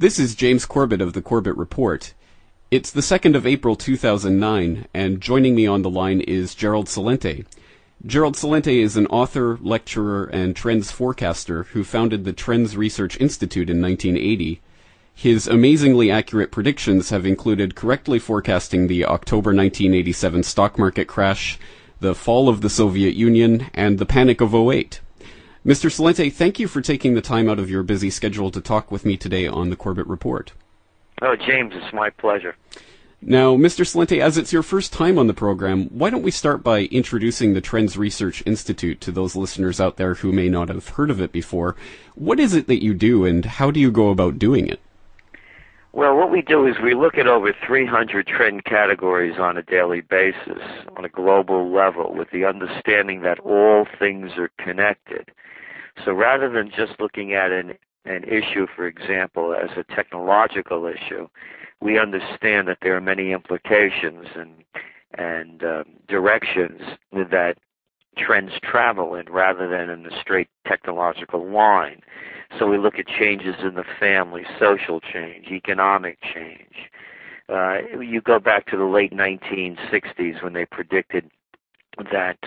This is James Corbett of the Corbett Report. It's the 2nd of April 2009, and joining me on the line is Gerald Celente. Gerald Celente is an author, lecturer, and trends forecaster who founded the Trends Research Institute in 1980. His amazingly accurate predictions have included correctly forecasting the October 1987 stock market crash, the fall of the Soviet Union, and the Panic of '08. Mr. Celente, thank you for taking the time out of your busy schedule to talk with me today on the Corbett Report. Oh, James, it's my pleasure. Now, Mr. Celente, as it's your first time on the program, why don't we start by introducing the Trends Research Institute to those listeners out there who may not have heard of it before. What is it that you do, and how do you go about doing it? Well, what we do is we look at over 300 trend categories on a daily basis on a global level with the understanding that all things are connected. So rather than just looking at an issue, for example, as a technological issue, we understand that there are many implications and directions that trends travel in rather than in a straight technological line. So we look at changes in the family, social change, economic change. You go back to the late 1960s when they predicted that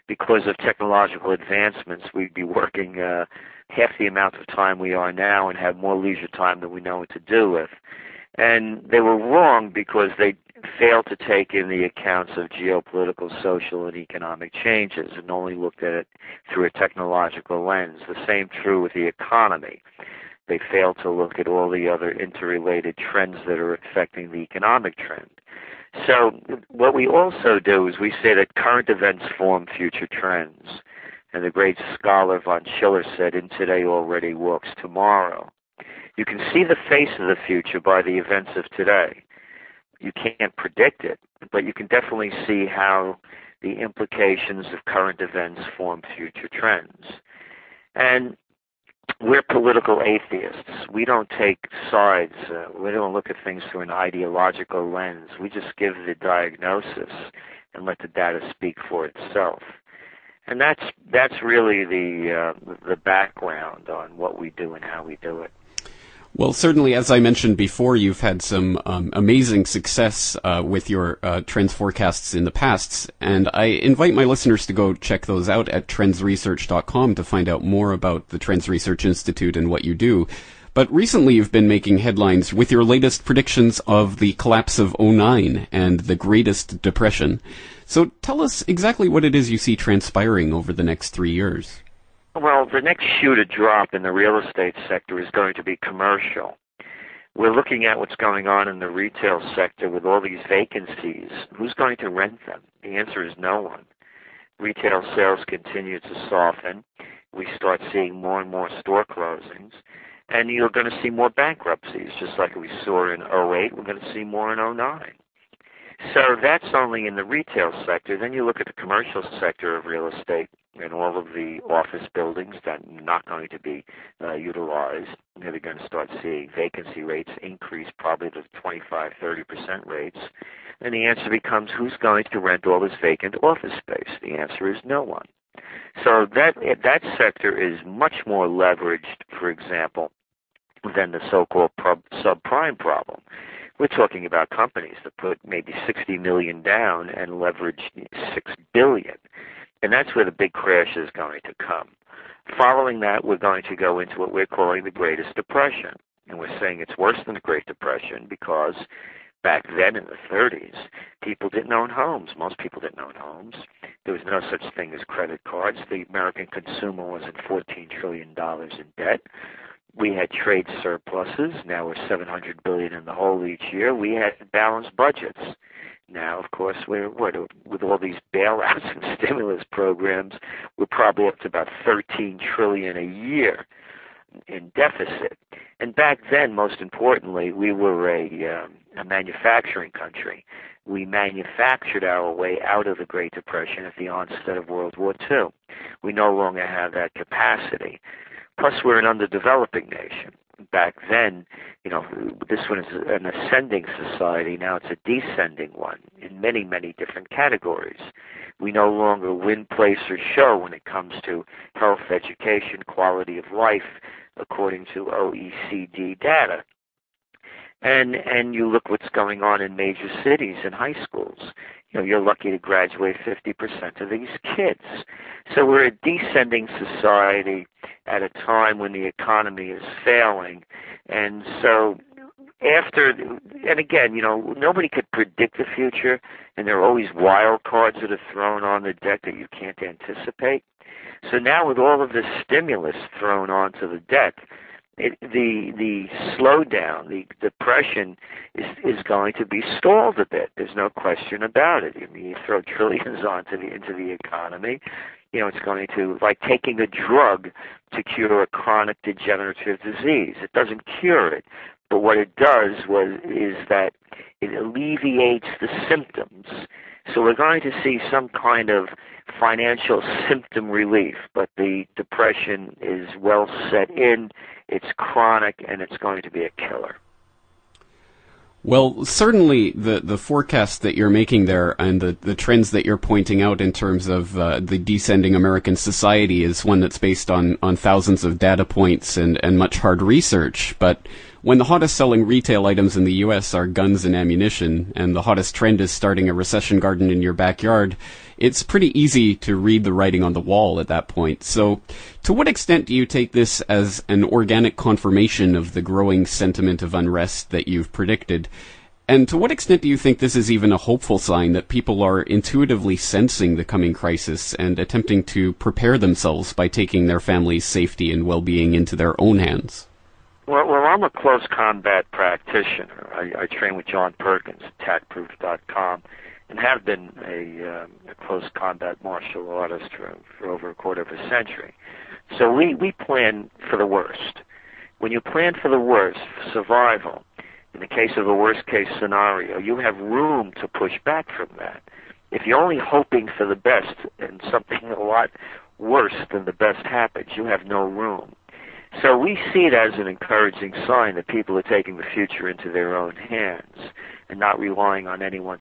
because of technological advancements, we'd be working half the amount of time we are now and have more leisure time than we know what to do with. And they were wrong because they failed to take in the accounts of geopolitical, social, and economic changes and only looked at it through a technological lens. The same true with the economy. They failed to look at all the other interrelated trends that are affecting the economic trend. So what we also do is we say that current events form future trends. And the great scholar von Schiller said, "In today already walks tomorrow." You can see the face of the future by the events of today. You can't predict it, but you can definitely see how the implications of current events form future trends. And we're political atheists. We don't take sides. We don't look at things through an ideological lens. We just give the diagnosis and let the data speak for itself. And that's really the background on what we do and how we do it. Well, certainly, as I mentioned before, you've had some amazing success with your trends forecasts in the past, and I invite my listeners to go check those out at trendsresearch.com to find out more about the Trends Research Institute and what you do. But recently you've been making headlines with your latest predictions of the collapse of '09 and the Greatest Depression. So tell us exactly what it is you see transpiring over the next 3 years. Well, the next shoe to drop in the real estate sector is going to be commercial. We're looking at what's going on in the retail sector with all these vacancies. Who's going to rent them? The answer is no one. Retail sales continue to soften. We start seeing more and more store closings. And you're going to see more bankruptcies, just like we saw in '08. We're going to see more in '09. So that's only in the retail sector. Then you look at the commercial sector of real estate and all of the office buildings that are not going to be utilized. They're going to start seeing vacancy rates increase probably to 25-30% rates. And the answer becomes, who's going to rent all this vacant office space? The answer is no one. So that sector is much more leveraged, for example, than the so-called subprime problem. We're talking about companies that put maybe $60 million down and leverage $6 billion. And that's where the big crash is going to come. Following that, we're going to go into what we're calling the Greatest Depression. And we're saying it's worse than the Great Depression because back then in the 30s, people didn't own homes. Most people didn't own homes. There was no such thing as credit cards. The American consumer was in $14 trillion in debt. We had trade surpluses. Now we're $700 billion in the hole each year. We had balanced budgets. Now, of course, with all these bailouts and stimulus programs, we're probably up to about $13 trillion a year in deficit. And back then, most importantly, we were a manufacturing country. We manufactured our way out of the Great Depression at the onset of World War II. We no longer have that capacity. Plus, we're an underdeveloping nation. Back then, this one is an ascending society. Now it's a descending one in many, many different categories. We no longer win, place, or show when it comes to health, education, quality of life, according to OECD data. And you look what's going on in major cities and high schools. You're lucky to graduate 50% of these kids. So we're a descending society at a time when the economy is failing. And so and again, nobody could predict the future, and there are always wild cards that are thrown on the deck that you can't anticipate. So now with all of this stimulus thrown onto the deck, the slowdown, the depression is going to be stalled a bit. There's no question about it. I mean, you throw trillions into the economy, it's going to, like taking a drug to cure a chronic degenerative disease. It doesn't cure it, but what it does is that it alleviates the symptoms. So we're going to see some kind of financial symptom relief, but the depression is well set in, it's chronic, and it's going to be a killer. Well, certainly the forecast that you're making there and the trends that you're pointing out in terms of the descending American society is one that's based on thousands of data points and much hard research. But when the hottest selling retail items in the U.S. are guns and ammunition, and the hottest trend is starting a recession garden in your backyard, it's pretty easy to read the writing on the wall at that point. So to what extent do you take this as an organic confirmation of the growing sentiment of unrest that you've predicted? And to what extent do you think this is even a hopeful sign that people are intuitively sensing the coming crisis and attempting to prepare themselves by taking their family's safety and well-being into their own hands? Well, I'm a close combat practitioner. I train with John Perkins at TACproof.com and have been a close combat martial artist for over a quarter of a century. So we plan for the worst. When you plan for the worst, for survival, in the case of a worst-case scenario, you have room to push back from that. If you're only hoping for the best and something a lot worse than the best happens, you have no room. So we see it as an encouraging sign that people are taking the future into their own hands and not relying on anyone